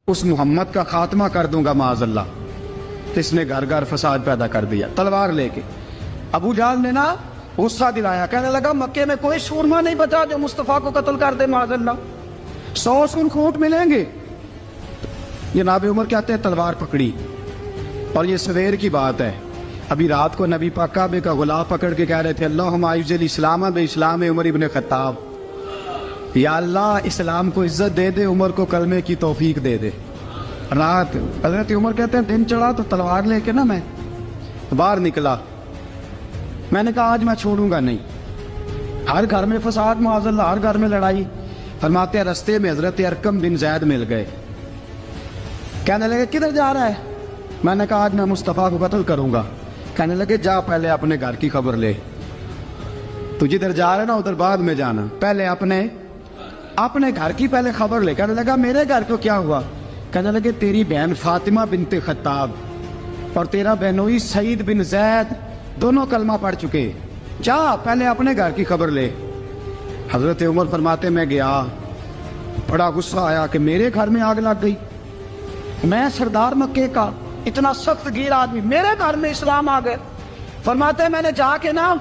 اس محمد کا خاتمہ کر دوں گا معاذ اللہ. تو اس نے گھر گھر فساد پیدا کر دیا تلوار لے کے. ابو جہل نے نا غصہ دلایا, کہنے لگا مکے میں کوئی سورما نہیں بچا جو مصطفیٰ کو قتل کر دے معاذ اللہ, 100 سن کھوٹ ملیں گے. جناب عمر کہتے ہیں تلوار پکڑی, اور یہ سویر کی بات ہے. ابھی رات کو نبی پاک کعبے کا غلاف پکڑ کے کہہ رہے تھے اللہم اعز الاسلام باسلام عمر ابن خطاب, یا اللہ اسلام کو عزت دے دے, عمر کو کلمے کی توفیق دے دے. رات حضرت عمر کہتے ہیں دن چڑھا تو تلوار لے کے نا میں باہر نکلا. میں نے کہا آج میں چھوڑوں گا نہیں. ہر گھر میں فساد معاذ اللہ, ہر گھر میں لڑائی. فرماتے ہیں رستے میں حضرت ارقم بن زید مل گئے, کہنے لگے کدھر جا رہا ہے؟ میں نے کہا آج میں مصطفیٰ کو قتل کروں گا. کہنے لگے جا پہلے اپنے گھر کی خبر لے, تو جدھر جا رہے نا ادھر بعد میں جانا, پہلے اپنے گھر کی پہلے خبر لے. کہنے لگا میرے گھر کو کیا ہوا؟ کہنے لگے تیری بہن فاطمہ بنت خطاب اور تیرا بہنوئی سعید بن زید دونوں کلمہ پڑھ چکے, جا پہلے اپنے گھر کی خبر لے. حضرت عمر فرماتے میں گیا, بڑا غصہ آیا کہ میرے گھر میں آگ لگ گئی. میں سردار مکے کا اتنا سخت گیر آدمی, میرے گھر میں اسلام آ گئے. فرماتے ہیں میں نے جا کے نا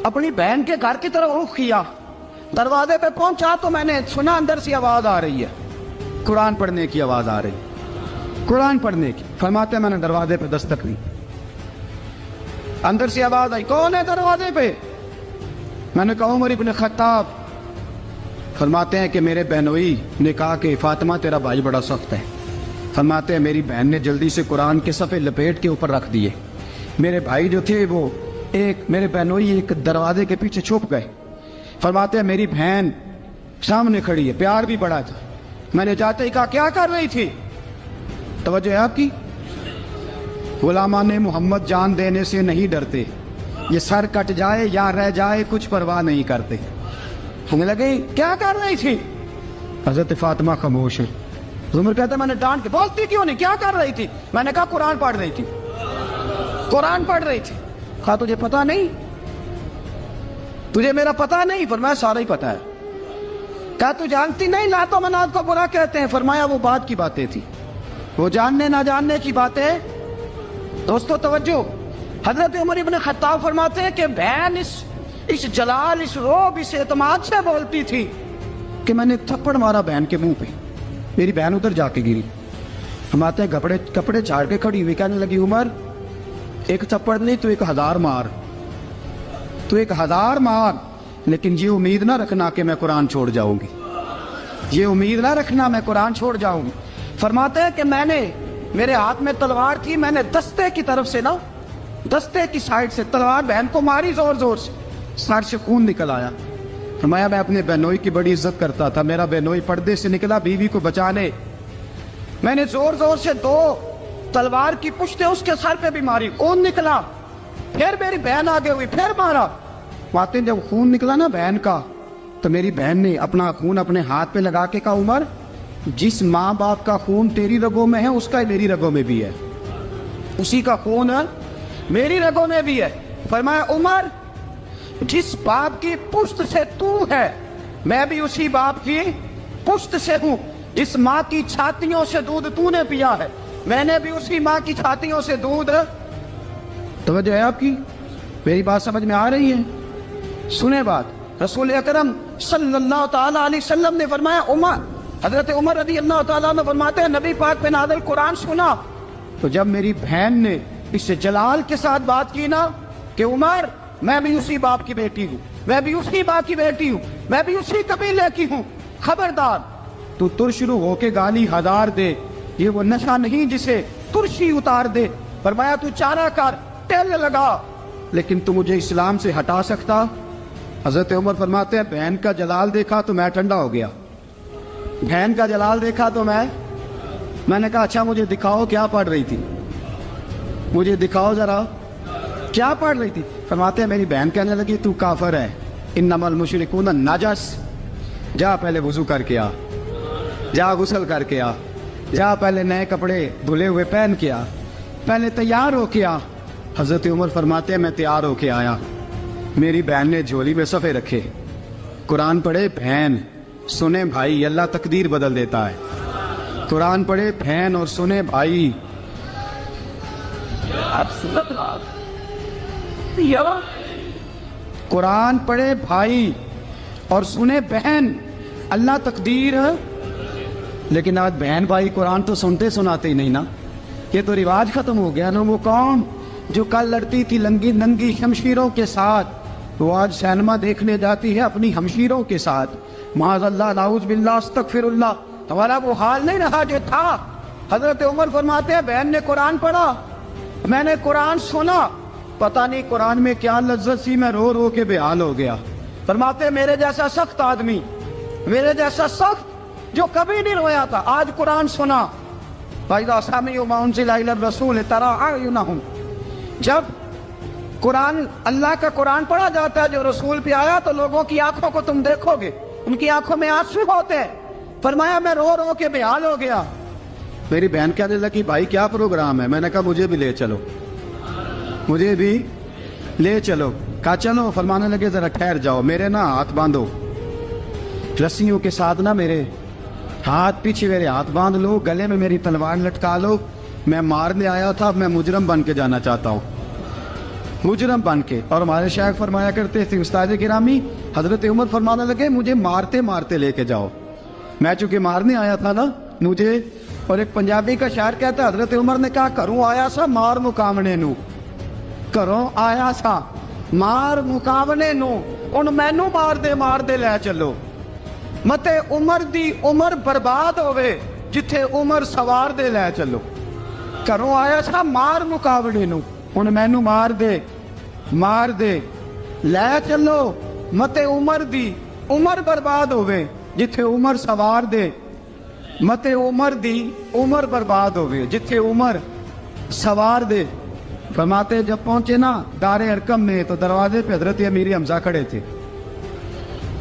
اپنی بہن کے گھر کی طرف رخ کیا, دروازے پہ پہنچا تو میں نے سنا اندر سے آواز آ رہی ہے, قرآن پڑھنے کی آواز آ رہی, قرآن پڑھنے کی. فرماتے ہیں میں نے دروازے پہ دستک دی, اندر سے آواز آئی کون ہے دروازے پہ؟ میں نے کہا عمر ابن خطاب. فرماتے ہیں کہ میرے بہنوئی نے کہا کہ فاطمہ تیرا بھائی بڑا سخت ہے. فرماتے ہیں میری بہن نے جلدی سے قرآن کے صفحے لپیٹ کے اوپر رکھ دیے. میرے بھائی جو تھے وہ میرے بہنوئی ایک دروازے کے پیچھے چھپ گئے. فرماتے ہیں میری بہن سامنے کھڑی ہے, پیار بھی بڑا تھا. میں نے جاتے ہی کہا کیا کر رہی تھی؟ توجہ ہے آپ کی؟ غلامان محمد جان دینے سے نہیں ڈرتے, یہ سر کٹ جائے یا رہ جائے کچھ پرواہ نہیں کرتے. ہمیں لگے کیا کر رہی تھی؟ حضرت فاطمہ خاموش ہے. عمر کہتا ہے میں نے ڈانٹ کے, بولتی کیوں نہیں, کیا کر رہی تھی؟ میں نے کہا قرآن پڑھ رہی تھی, قرآن پڑھ رہی تھی. کہا تجھے پتا نہیں, تجھے میرا پتا نہیں؟ فرمایا سارا ہی پتا ہے. کہا تو جانتی نہیں لات و منات کو برا کہتے ہیں؟ فرمایا وہ بات کی باتیں تھی, وہ جاننے نہ جاننے کی باتیں. دوستو توجہ, حضرت عمر ابن خطاب فرماتے ہیں کہ بہن اس جلال, اس روب, اس اعتماد سے بولتی تھی کہ میں نے تھپڑ مارا بہن کے منہ پہ, میری بہن ادھر جا کے گری. فرماتے ہیں کپڑے چاڑ کے کھڑی ہوئی, کہنے لگی عمر ایک تھپڑ نہیں تو 1000 مار, تو 1000 مار, لیکن یہ امید نہ رکھنا کہ میں قرآن چھوڑ جاؤں گی, یہ امید نہ رکھنا میں قرآن چھوڑ جاؤں گی. فرماتے ہیں کہ میرے ہاتھ میں تلوار تھی, میں نے دستے کی طرف سے نا, دستے کی سائڈ سے تلوار بہن کو ماری زور زور سے, سر سے خون نکل آیا. فرمایا میں اپنے بہنوئی کی بڑی عزت کرتا تھا, میرا بہنوئی پردے سے نکلا بیوی کو بچانے, میں نے زور زور سے 2 تلوار کی پشتیں اس کے سر پہ بھی ماری, خون نکلا. پھر میری بہن آگے ہوئی, پھر مارا. ماتے جب خون نکلا نا بہن کا, تو میری بہن نے اپنا خون اپنے ہاتھ پہ لگا کے کہا عمر جس ماں باپ کا خون تیری رگوں میں ہے اس کا میری رگوں میں بھی ہے, اسی کا خون میری رگوں میں بھی ہے. فرمایا عمر جس باپ کی پشت سے تو ہے میں بھی اسی باپ کی پشت سے ہوں, جس ماں کی چھاتیوں سے دودھ تو نے پیا ہے میں نے بھی اسی ماں کی چھاتیوں سے دودھ. توجہ ہے آپ کی؟ میری بات سمجھ میں آ رہی ہے؟ سنیں بات. رسول اکرم صلی اللہ تعالی علیہ وسلم نے فرمایا, حضرت عمر رضی اللہ تعالیٰ عنہ فرماتے ہیں نبی پاک پہ نازل قرآن سنا تو جب میری بہن نے اس جلال کے ساتھ بات کی نا کہ عمر میں بھی اسی باپ کی بیٹی ہوں, میں بھی اسی باپ کی بیٹی ہوں, میں بھی اسی قبیلے کی ہوں, خبردار تو ترشرو ہو کے گالی 1000 دے, یہ وہ نشہ نہیں جسے ترشی اتار دے. فرمایا تو چارہ کر, ٹیل لگا, لیکن تو مجھے اسلام سے ہٹا سکتا؟ حضرت عمر فرماتے ہیں بہن کا جلال دیکھا تو میں ٹھنڈا ہو گیا, بہن کا جلال دیکھا تو میں نے کہا اچھا مجھے دکھاؤ کیا پڑھ رہی تھی, مجھے دکھاؤ ذرا کیا پڑھ رہی تھی. فرماتے ہیں میری بہن کہنے لگی تو کافر ہے, انما المشرکون نجس, جا پہلے وضو کر کے آ, جا غسل کر کے آ, جا پہلے نئے کپڑے دھلے ہوئے پہن کے آ, پہلے تیار ہو کے آ. حضرت عمر فرماتے ہیں میں تیار ہو کے آیا, میری بہن نے جھولی میں صفحے رکھے, قرآن پڑھے. بہن سنیں بھائی, اللہ تقدیر بدل دیتا ہے. قرآن پڑھے بہن اور سنے بھائی. قرآن پڑھے بھائی اور سنے بہن. اللہ تقدیر. لیکن آج بہن بھائی قرآن تو سنتے سناتے ہی نہیں نا. یہ تو رواج ختم ہو گیا نا. وہ قوم جو کل لڑتی تھی ننگی شمشیروں کے ساتھ، وہ آج سینما دیکھنے جاتی ہے اپنی ہمشیروں کے ساتھ. معاذ اللہ، نعوذ باللہ، استغفر اللہ. ہمارا وہ حال نہیں رہا جو تھا. حضرت عمر فرماتے ہیں بہن نے قرآن پڑھا، میں نے قرآن سنا، پتہ نہیں قرآن میں کیا لذت سی، میں رو رو کے بےحال ہو گیا. فرماتے میرے جیسا سخت آدمی، میرے جیسا سخت جو کبھی نہیں رویا تھا، آج قرآن سنا. فَإِذَا سَمِعُوا مَا أُنزِلَ إِلَى الرَّسُولِ تَرَىٰ أَعْيُنَهُمْ. جب قرآن، اللہ کا قرآن پڑھا جاتا ہے جو رسول پہ آیا، تو لوگوں کی آنکھوں کو تم دیکھو گے، ان کی آنکھوں میں آنسو ہوتے ہیں. فرمایا میں رو رو کے بےحال ہو گیا. میری بہن کہنے لگی بھائی کیا پروگرام ہے؟ میں نے کہا مجھے بھی لے چلو، مجھے بھی لے چلو. کہا چلو. فرمانے لگے ذرا ٹھہر جاؤ، میرے نا ہاتھ باندھو رسیوں کے ساتھ، نا میرے ہاتھ پیچھے میرے ہاتھ باندھ لو، گلے میں میری تلوار لٹکا لو. میں مارنے آیا تھا، میں مجرم بن کے جانا چاہتا ہوں، مجرم بن کے. اور ہمارے شیخ فرمایا کرتے تھے استاد گرامی، حضرت عمر فرمانے لگے مجھے مارتے مارتے لے کے جاؤ. میں چونکہ مارنے آیا تھا نا مجھے. اور ایک پنجابی کا شاعر کہتا ہے حضرت عمر نے کہا کروں آیا سا مار مقامنے نو، کروں آیا سا مار مقامنے نو، ان مینو مار دے لے چلو. متے عمر دی عمر برباد ہوئے جتھے عمر سوار دے لے چلو. کروں آیا سا مار مقابلے نو، ان مینو مار دے لے چلو. متے عمر دی عمر برباد ہوئے جتھے عمر سوار دے. متے عمر دی عمر برباد ہوئے جتھے عمر سوار دے. فرماتے جب پہنچے نا دار ارقم میں تو دروازے پہ حضرت امیر حمزہ کھڑے تھے.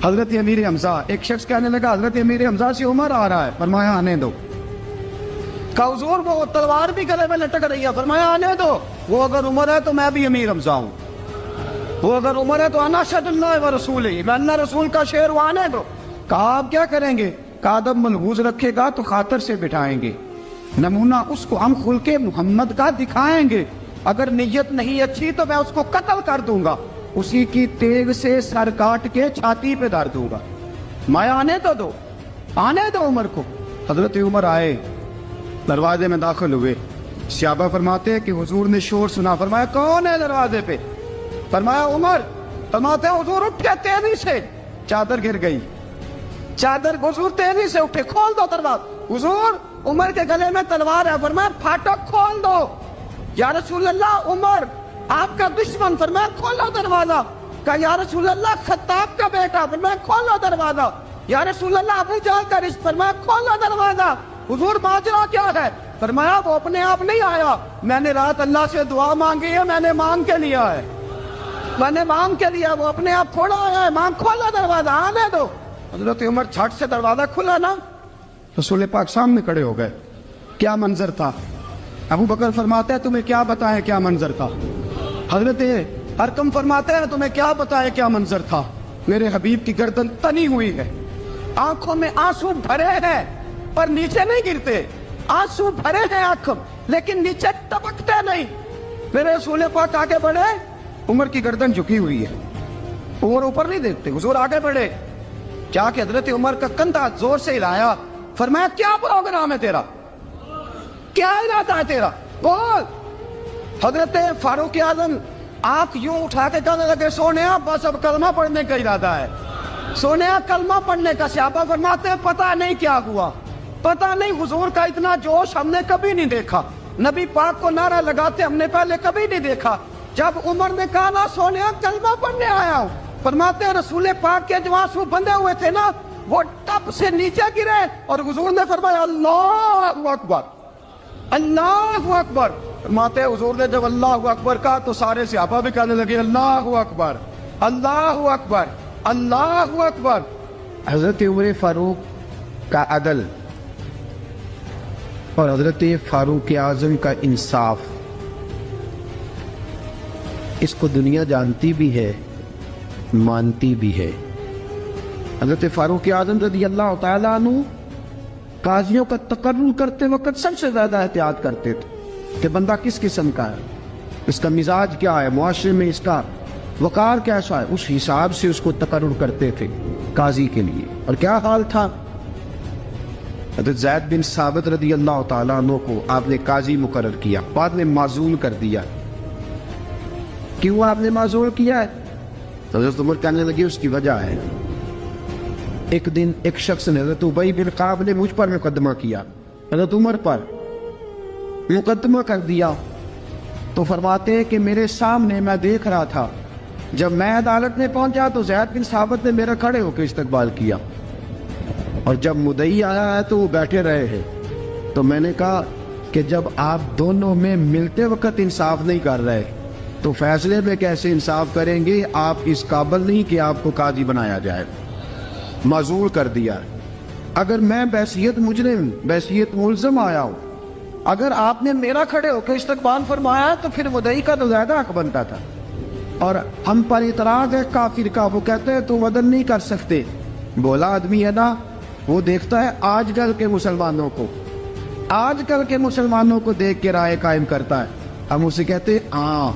حضرت امیر حمزہ، ایک شخص کہنے لگا حضرت امیر حمزہ سے عمر آ رہا ہے. فرمایا آنے دو. کہا حضور وہ تلوار بھی گلے میں لٹک رہی ہے. فرمایا آنے دو. وہ اگر عمر ہے تو میں بھی امیر حمزہ ہوں، وہ اگر عمر ہے تو انا اشہد اللہ و رسولہ، میں اللہ رسول کا شعر ہوں، آنے دو. کہا آپ کیا کریں گے؟ کہا ادب ملحوظ رکھے گا تو خاطر سے بٹھائیں گے، نمونہ اس کو ہم خلق محمد کا دکھائیں گے، اگر نیت نہیں اچھی تو میں اس کو قتل کر دوں گا، اسی کی تیغ سے سر کاٹ کے چھاتی پہ دھر دوں گا. میں آنے تو دو، آنے دو عمر کو. حضرت عمر آئے، دروازے میں داخل ہوئے. صحابہ فرماتے ہیں کہ حضور نے شور سنا. فرمایا کون ہے دروازے پہ؟ فرمایا عمر. فرماتے ہیں حضور اٹھے تیزی سے، چادر گر گئی، چادر. حضور تیزی سے اٹھے، کھول دو دروازہ. حضور عمر کے گلے میں تلوار ہے. فرمایا پھاٹک کھول دو. یا رسول اللہ عمر آپ کا دشمن. فرمایا کھولو دروازہ. کہا یا رسول اللہ خطاب کا بیٹا. فرمایا کھولو دروازہ. یا رسول اللہ ابو جہل کا رشتہ. فرمایا کھولو دروازہ. حضور ماجرا کیا ہے؟ فرمایا وہ اپنے آپ نہیں آیا، میں نے رات اللہ سے دعا مانگی ہے، میں نے مانگ کے لیا ہے، میں نے مانگ کے لیا. وہ اپنے آپ تھوڑا آیا ہے. مانگ. کھولا دروازہ، آنے دو. حضرت عمر چھٹ سے دروازہ کھلا نا، رسول پاک سامنے کھڑے ہو گئے. کیا منظر تھا. ابو بکر فرماتے ہیں تمہیں کیا بتائیں کیا منظر تھا. حضرت ارقم فرماتے ہیں تمہیں کیا بتائیں کیا منظر تھا. میرے حبیب کی گردن تنی ہوئی ہے، آنکھوں میں آنسو بھرے ہیں پر نیچے نہیں گرتے. آنسو بھرے ہیں آنکھوں لیکن نیچے ٹپکتے نہیں. میرے رسول پاک آگے بڑھے، عمر کی گردن جھکی ہوئی ہے، عمر اوپر نہیں دیکھتے. حضور آگے بڑھے، جا کے حضرت عمر کا کندھا زور سے ہلایا. فرمایا کیا پروگرام ہے تیرا، کیا ارادہ ہے تیرا، بول. حضرت فاروق اعظم آنکھ یوں اٹھا کے کہنے لگے سونیا بس اب کلمہ پڑھنے کا ارادہ ہے، سونیا کلمہ پڑھنے کا. صحابہ فرماتے ہیں پتہ نہیں کیا ہوا، پتہ نہیں. حضور کا اتنا جوش ہم نے کبھی نہیں دیکھا، نبی پاک کو نعرہ لگاتے ہم نے پہلے کبھی نہیں دیکھا. جب عمر نے کہا نا سونیا کلمہ پڑھنے آیا ہوں، فرماتے ہیں رسول پاک کے جو آنسو بندے ہوئے تھے نا وہ ٹپ سے نیچے گرے اور حضور نے فرمایا اللہ اکبر، اللہ اکبر. فرماتے ہیں حضور نے جب اللہ اکبر کہا تو سارے صحابہ بھی کہنے لگے اللہ اکبر، اللہ اکبر، اللہ اکبر. حضرت عمر فاروق کا عدل اور حضرت فاروق اعظم کا انصاف، اس کو دنیا جانتی بھی ہے، مانتی بھی ہے. حضرت فاروق اعظم رضی اللہ تعالیٰ عنہ قاضیوں کا تقرر کرتے وقت سب سے زیادہ احتیاط کرتے تھے کہ بندہ کس قسم کا ہے، اس کا مزاج کیا ہے، معاشرے میں اس کا وقار کیسا ہے، اس حساب سے اس کو تقرر کرتے تھے قاضی کے لیے۔ اور کیا حال تھا، حضرت زید بن ثابت رضی اللہ تعالیٰ عنہ کو آپ نے قاضی مقرر کیا، بعد میں معزول کر دیا۔ کیوں آپ نے معزول کیا ہے؟ تو حضرت عمر کہنے لگے اس کی وجہ ہے، ایک دن ایک شخص نے، حضرت ابی بن کعب نے مجھ پر مقدمہ کیا، حضرت عمر پر مقدمہ کر دیا، تو فرماتے ہیں کہ میرے سامنے میں دیکھ رہا تھا، جب میں عدالت میں پہنچا تو زید بن ثابت نے میرا کھڑے ہو کے استقبال کیا، اور جب مدعی آیا ہے تو وہ بیٹھے رہے ہیں۔ تو میں نے کہا کہ جب آپ دونوں میں ملتے وقت انصاف نہیں کر رہے تو فیصلے میں کیسے انصاف کریں گے؟ آپ اس قابل نہیں کہ آپ کو قاضی بنایا جائے، معزول کر دیا۔ اگر میں بحیثیت مجرم، بحیثیت ملزم آیا ہوں، اگر آپ نے میرا کھڑے ہو کے استقبال فرمایا تو پھر مدعی کا تو زیادہ حق بنتا تھا۔ اور ہم پر اعتراض ہے کافر کا، وہ کہتے ہیں تم عدل نہیں کر سکتے۔ بولا آدمی ہے نا، وہ دیکھتا ہے آج کل کے مسلمانوں کو، آج کل کے مسلمانوں کو دیکھ کے رائے قائم کرتا ہے۔ ہم اسے کہتے ہیں ہاں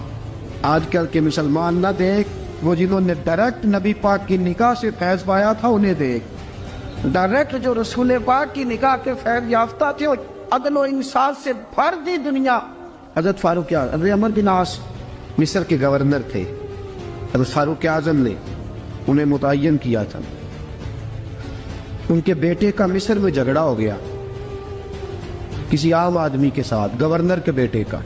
آج کل کے مسلمان نہ دیکھ، وہ جنہوں نے ڈائریکٹ نبی پاک کی نکاح سے فیض پایا تھا انہیں دیکھ، ڈائریکٹ جو رسول پاک کی نکاح کے فیض یافتہ تھے، عدل و انصاف سے بھر دی دنیا۔ حضرت فاروق اعظم، حضرت عمرو بن عاص مصر کے گورنر تھے، حضرت فاروق اعظم نے انہیں متعین کیا تھا۔ ان کے بیٹے کا مصر میں جھگڑا ہو گیا کسی عام آدمی کے ساتھ، گورنر کے بیٹے کا،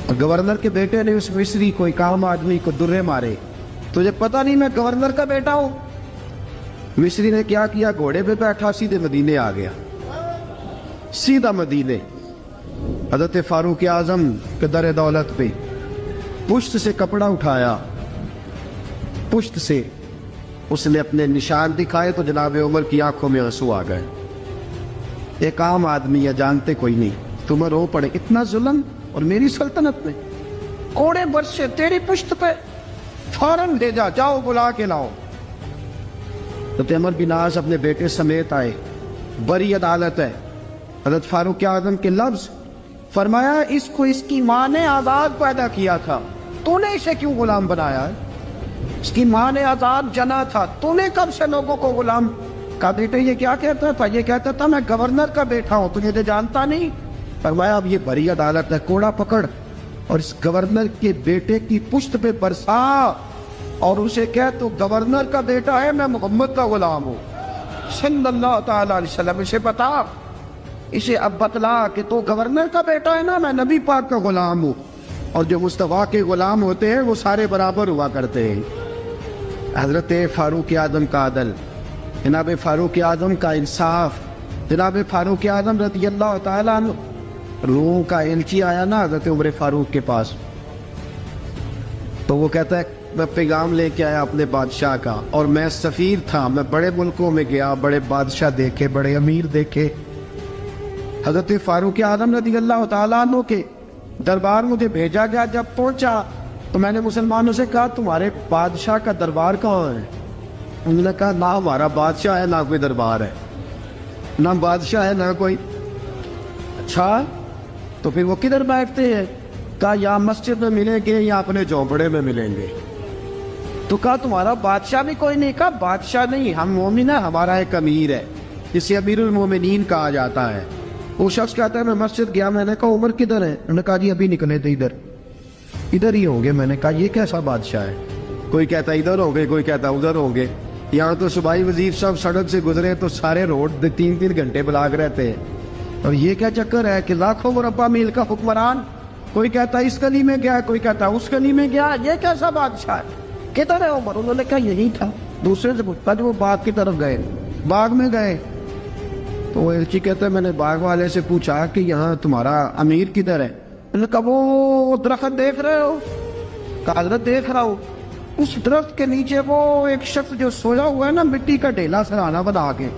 اور گورنر کے بیٹے نے اس مصری کو، ایک عام آدمی کو درے مارے۔ تجھے پتہ نہیں میں گورنر کا بیٹا ہوں؟ مصری نے کیا کیا، گھوڑے پہ بیٹھا سیدھے مدینے آ گیا، سیدھا مدینے۔ حضرت فاروق اعظم کے در دولت پہ پشت سے کپڑا اٹھایا، پشت سے اس نے اپنے نشان دکھائے تو جناب عمر کی آنکھوں میں آنسو آ گئے۔ ایک عام آدمی ہے، جانتے کوئی نہیں، تمہیں رو پڑے، اتنا ظلم، اور میری سلطنت میں کوڑے برسے تیری پشت پہ، فوراً لے جا، جاؤ بلا کے لاؤ۔ حضرت عمر بن عاص اپنے بیٹے سمیت آئے، بڑی عدالت ہے۔ حضرت فاروق اعظم کے لفظ، فرمایا اس کو اس کی ماں نے آزاد پیدا کیا تھا، تو نے اسے کیوں غلام بنایا ہے؟ اس کی ماں نے آزاد جنا تھا، تو نے کب سے لوگوں کو غلام؟ کہا بیٹے یہ کیا کہتا تھا؟ یہ کہتا تھا میں گورنر کا بیٹا ہوں، تجھے جانتا نہیں؟ فرمایا اب یہ بڑی عدالت ہے، کوڑا پکڑ اور اس گورنر کے بیٹے کی پشت پہ برسا، اور اسے کہہ تو گورنر کا بیٹا ہے، میں محمد کا غلام ہوں صلی اللہ تعالیٰ علیہ وسلم۔ اسے بتا، اسے اب بتلا کہ تو گورنر کا بیٹا ہے نا، میں نبی پاک کا غلام ہوں، اور جو مصطفیٰ کے غلام ہوتے ہیں وہ سارے برابر ہوا کرتے ہیں۔ حضرت فاروق اعظم کا عدل، جناب فاروق اعظم کا انصاف، جناب فاروق اعظم رضی اللہ تعالیٰ عنہ۔ روم کا ایلچی آیا نا حضرت عمر فاروق کے پاس، تو وہ کہتا ہے میں پیغام لے کے آیا اپنے بادشاہ کا، اور میں سفیر تھا، میں بڑے ملکوں میں گیا، بڑے بادشاہ دیکھے، بڑے امیر دیکھے۔ حضرت فاروق اعظم رضی اللہ تعالیٰ عنہ کے دربار مجھے بھیجا گیا، جب پہنچا تو میں نے مسلمانوں سے کہا تمہارے بادشاہ کا دربار کہاں ہے؟ انہوں نے کہا نہ ہمارا بادشاہ ہے نہ کوئی دربار ہے، نہ بادشاہ ہے نہ کوئی۔ اچھا تو پھر وہ کدھر بیٹھتے ہیں؟ کہا یا مسجد میں ملیں گے یا اپنے جھونپڑے میں ملیں گے۔ تو کہا تمہارا بادشاہ بھی کوئی نہیں؟ کہا بادشاہ نہیں، ہم مومن ہیں، ہمارا ایک امیر ہے جسے امیر المومنین کہا جاتا ہے۔ وہ شخص کہتا ہے میں مسجد گیا، میں نے کہا عمر کدھر ہے؟ انہوں نے کہا جی ابھی نکلے تھے ادھر ہی ہوں گے۔ میں نے کہا یہ کیسا بادشاہ ہے؟ کوئی کہتا ادھر ہوں گے، کوئی کہتا ادھر ہوں گے۔ یہاں تو صوبائی وزیر صاحب سڑک سے گزرے تو سارے روڈ 3 گھنٹے بلاک رہتے ہیں، اور یہ کیا چکر ہے کہ لاکھوں مربع میل کا حکمران، کوئی کہتا اس گلی میں گیا، کوئی کہتا اس گلی میں گیا، یہ کیسا بادشاہ ہے؟ کدھر ہے عمر؟ انہوں نے کہا یہی تھا۔ دوسرے سے پوچھتا جو وہ باغ کی طرف گئے، باغ میں گئے تو وہ ایلچی کہتا ہے میں نے باغ والے سے پوچھا کہ یہاں تمہارا امیر کدھر ہے؟ انہوں نے کہا وہ درخت دیکھ رہے ہو؟ کہا حضرت دیکھ رہا ہوں۔ اس درخت کے نیچے وہ ایک شخص جو سویا ہوا ہے نا، مٹی کا ڈھیلا سرہانہ بنا کے،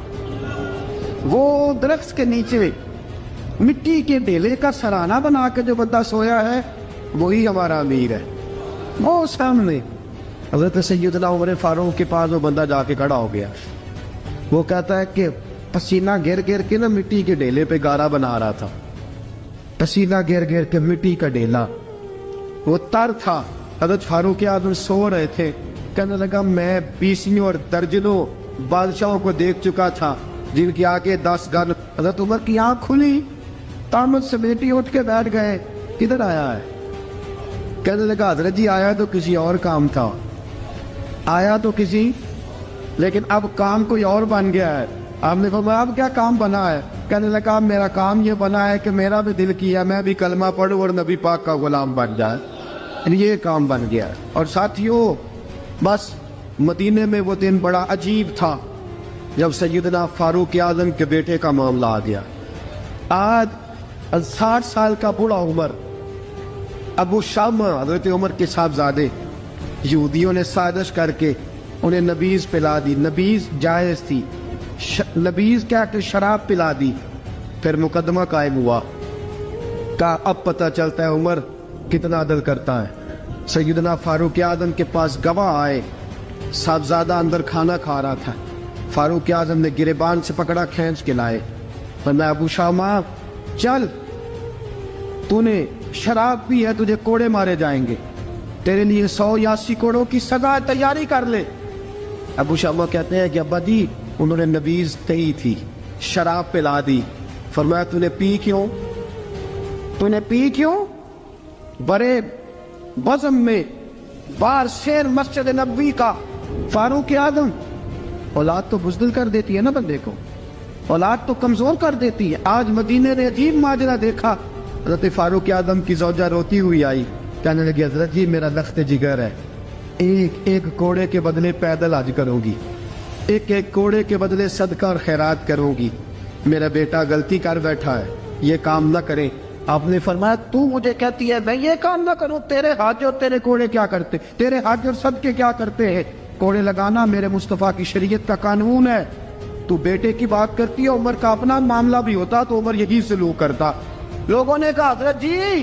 وہ درخت کے نیچے مٹی کے ڈھیلے کا سرہانہ بنا کے جو بندہ سویا ہے وہی ہمارا امیر ہے۔ وہ سامنے حضرت سیدنا عمر فاروق کے پاس وہ بندہ جا کے کھڑا ہو گیا، وہ کہتا ہے کہ پسینہ گر گر کے نا مٹی کے ڈیلے پہ گارا بنا رہا تھا، پسینہ گر گر کے مٹی کا ڈیلا، وہ تر تھا۔ حضرت فاروق اعظم سو رہے تھے، کہنے لگا میں 20 اور درجنوں بادشاہوں کو دیکھ چکا تھا جن کی آگے 10 گن۔ حضرت عمر کی آنکھ کھلی، تامت سے بیٹی اٹھ کے بیٹھ گئے، کدھر آیا ہے؟ کہنے لگا حضرت جی آیا تو کسی اور کام تھا، آیا تو کسی، لیکن اب کام کوئی اور بن گیا ہے۔ آپ نے فرمایا اب کیا کام بنا ہے؟ کہنے لگا میرا کام یہ بنا ہے کہ میرا بھی دل کیا میں بھی کلمہ پڑھوں اور نبی پاک کا غلام بن جائے، یہ کام بن گیا۔ اور ساتھیوں بس مدینے میں وہ دن بڑا عجیب تھا جب سیدنا فاروق اعظم کے بیٹے کا معاملہ آ گیا۔ آج 60 سال کا بوڑھا عمر، ابو شامہ حضرت عمر کے صاحبزادے، یہودیوں نے سازش کر کے انہیں نبیذ پلا دی، نبیذ جائز تھی، نبیذ کیا کہ شراب پلا دی۔ پھر مقدمہ قائم ہوا، کہا اب پتہ چلتا ہے عمر کتنا عدل کرتا ہے۔ سیدنا فاروق اعظم کے پاس گواہ آئے، صاحبزادہ اندر کھانا کھا رہا تھا، فاروق اعظم نے گریبان سے پکڑا کھینچ کے لائے، فرمایا ابو شامہ چل، تو نے شراب پی ہے، تجھے کوڑے مارے جائیں گے، تیرے لیے 100 یا 80 کوڑوں کی سزا تیاری کر لے۔ ابو شامہ کہتے ہیں کہ ابا جی انہوں نے نبیذ تئی تھی، شراب پلا دی۔ فرمایا تو نے پی کیوں؟ تو نے پی کیوں؟ بڑے بزم میں بار شیر مسجد نبوی کا فاروق اعظم، اولاد تو بزدل کر دیتی ہے نا بندے کو، اولاد تو کمزور کر دیتی ہے۔ آج مدینے نے عجیب ماجرا دیکھا، حضرت فاروق اعظم کی زوجہ روتی ہوئی آئی، کہنے لگی حضرت جی میرا لخت جگر ہے، ایک کوڑے کے بدلے پیدل حج کروں گی، ایک کوڑے کے بدلے صدقہ اور خیرات کروں گی، میرا بیٹا غلطی کر بیٹھا ہے، یہ کام نہ کرے۔ آپ نے فرمایا تو مجھے کہتی ہے میں یہ کام نہ کروں، تیرے حج اور تیرے کوڑے کیا کرتے، تیرے حج اور صدقے کیا کرتے ہیں؟ کوڑے لگانا میرے مصطفیٰ کی شریعت کا قانون ہے۔ تو بیٹے کی بات کرتی ہے، عمر کا اپنا معاملہ بھی ہوتا تو عمر یہی سلوک کرتا۔ لوگوں نے کہا حضرت جی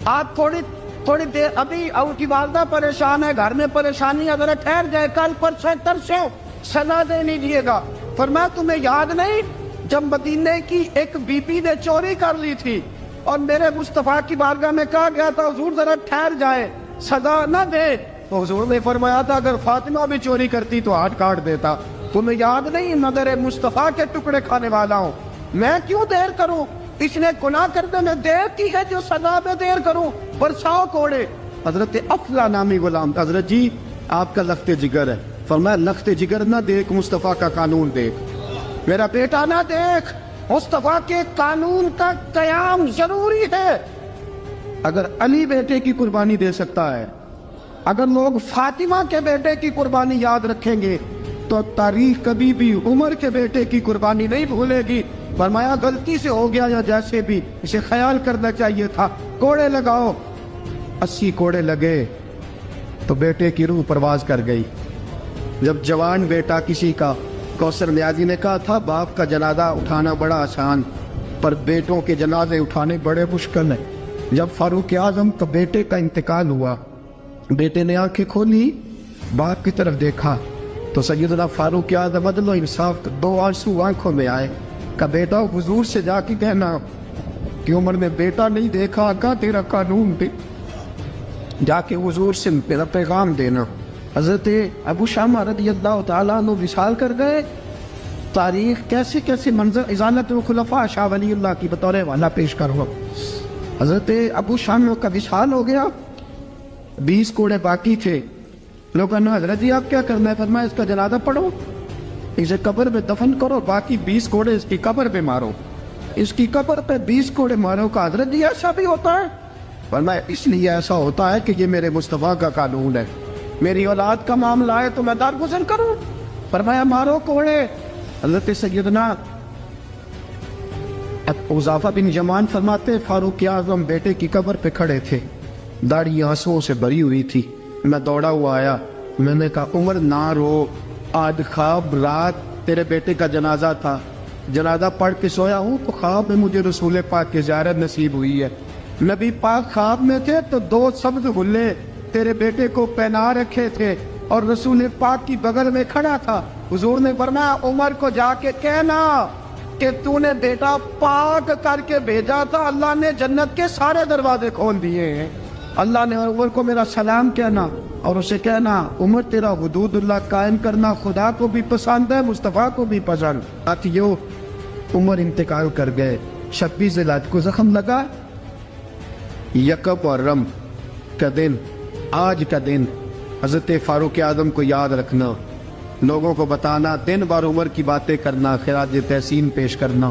آپ تھوڑی دیر، ابھی ان کی والدہ پریشان ہے، گھر میں پریشانی ہے، ذرا ٹھہر جائے، کل پرسوں ترسوں سزا دے لیجیے گا۔ فرمایا تمہیں یاد نہیں جب مدینے کی ایک بی بی نے چوری کر لی تھی اور میرے مصطفیٰ کی بارگاہ میں کہا گیا تھا حضور ذرا ٹھہر جائے، سزا نہ دے، تو حضور نے فرمایا تھا اگر فاطمہ بھی چوری کرتی تو ہاتھ کاٹ دیتا۔ تمہیں یاد نہیں میں تیرے مصطفیٰ کے ٹکڑے کھانے والا ہوں، میں کیوں دیر کروں؟ اس نے گناہ کرنے میں دیر کی ہے جو سزا میں دیر کروں، برساؤ کوڑے۔ حضرت افلا نامی غلام، حضرت جی آپ کا لخت جگر ہے، فرمایا لخت جگر نہ دیکھ، مصطفیٰ کا قانون دیکھ، میرا بیٹا نہ دیکھ، مصطفیٰ کے قانون کا قیام ضروری ہے۔ اگر علی بیٹے کی قربانی دے سکتا ہے، اگر لوگ فاطمہ کے بیٹے کی قربانی یاد رکھیں گے تو تاریخ کبھی بھی عمر کے بیٹے کی قربانی نہیں بھولے گی۔ فرمایا غلطی سے ہو گیا یا جیسے بھی، اسے خیال کرنا چاہیے تھا، کوڑے لگاؤ۔ 80 کوڑے لگے تو بیٹے کی روح پرواز کر گئی۔ جب جوان بیٹا کسی کا، کوثر نیازی نے کہا تھا باپ کا جنازہ اٹھانا بڑا آسان پر بیٹوں کے جنازے اٹھانے بڑے مشکل ہیں۔ جب فاروق اعظم کا بیٹے کا انتقال ہوا، بیٹے نے آنکھیں کھولی، باپ کی طرف دیکھا تو سیدنا فاروق اعظم عدل و انصاف، 2 آنسو آنکھوں میں آئے، کہ بیٹا حضور سے جا کے کہنا کہ عمر نے بیٹا نہیں دیکھا، آقا تیرا قانون دے، جا کے حضور سے میرا پیغام دینا۔ حضرت ابو شامہ رضی اللہ تعالیٰ عنہ وصال کر گئے۔ تاریخ کیسے کیسے منظر ازالت الخلفاء شاہ ولی اللہ کی بطور حوالہ پیش کروں۔ حضرت ابو شامہ کا وصال ہو گیا، 20 کوڑے باقی تھے۔ لوگوں نے حضرت جی آپ کیا کرنا ہے؟ فرمایا اس کا جنازہ پڑھو، اسے قبر پہ دفن کرو، باقی 20 کوڑے اس کی قبر پہ مارو، اس کی قبر پہ 20 کوڑے مارو۔ کا حضرت جی ایسا بھی ہوتا ہے؟ فرمایا اس لیے ایسا ہوتا ہے کہ یہ میرے مصطفیٰ کا قانون ہے، میری اولاد کا معاملہ ہے تو میں درگزر کروں۔ فرمایا مارو کوڑے۔ حضرت سیدنا حذیفہ بن یمان فرماتے فاروق اعظم بیٹے کی قبر پہ کھڑے تھے، داڑھی آنسوؤں سے بھری ہوئی تھی، میں دوڑا ہوا آیا، میں نے کہا عمر نہ رو، آج خواب رات تیرے بیٹے کا جنازہ تھا، جنازہ پڑھ کے سویا ہوں تو خواب میں مجھے رسول پاک کی زیارت نصیب ہوئی ہے۔ نبی پاک خواب میں تھے تو 2 سبز غلے تیرے بیٹے کو پہنا رکھے تھے، اور رسول پاک کی بغل میں کھڑا تھا. حضور نے فرمایا عمر کو جا کے کہنا کہ تو نے بیٹا پاک کر کے بھیجا تھا, اللہ نے جنت کے سارے دروازے کھول دیے ہیں. اللہ نے عمر کو میرا سلام کہنا اور اسے کہنا عمر تیرا حدود اللہ قائم کرنا خدا کو بھی پسند ہے, مصطفیٰ کو بھی پسند. ساتھیو عمر انتقال کر گئے. 26 ذوالحج کو زخم لگا. یکم اور رم کا دن, آج کا دن حضرت فاروق اعظم کو یاد رکھنا, لوگوں کو بتانا, دن بار عمر کی باتیں کرنا, خراج تحسین پیش کرنا.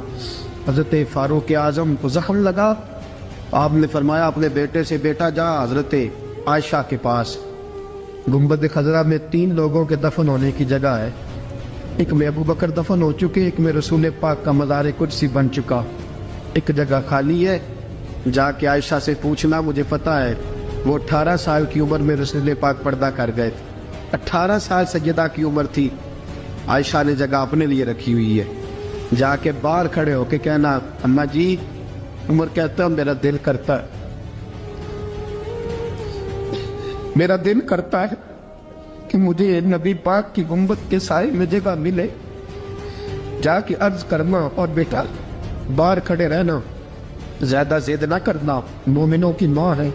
حضرت فاروق اعظم کو زخم لگا. آپ نے فرمایا اپنے بیٹے سے بیٹا جا حضرت عائشہ کے پاس. گنبد خضرا میں 3 لوگوں کے دفن ہونے کی جگہ ہے. ایک میں ابو بکر دفن ہو چکے, ایک میں رسول پاک کا مزار قدسی بن چکا, ایک جگہ خالی ہے. جا کے عائشہ سے پوچھنا, مجھے پتہ ہے وہ 18 سال کی عمر میں رسول پاک پردہ کر گئے. 18 سال سیدہ کی عمر تھی. عائشہ نے جگہ اپنے لیے رکھی ہوئی ہے. جا کے باہر کھڑے ہو کے کہنا اماں جی, عمر کہتا ہے میرا دل کرتا ہے, میرا دل کرتا ہے کہ مجھے نبی پاک کی گنبد کے سائے میں جگہ ملے. جا کے عرض کرنا اور بیٹا باہر کھڑے رہنا, زیادہ زید نہ کرنا, مومنوں کی ماں ہے.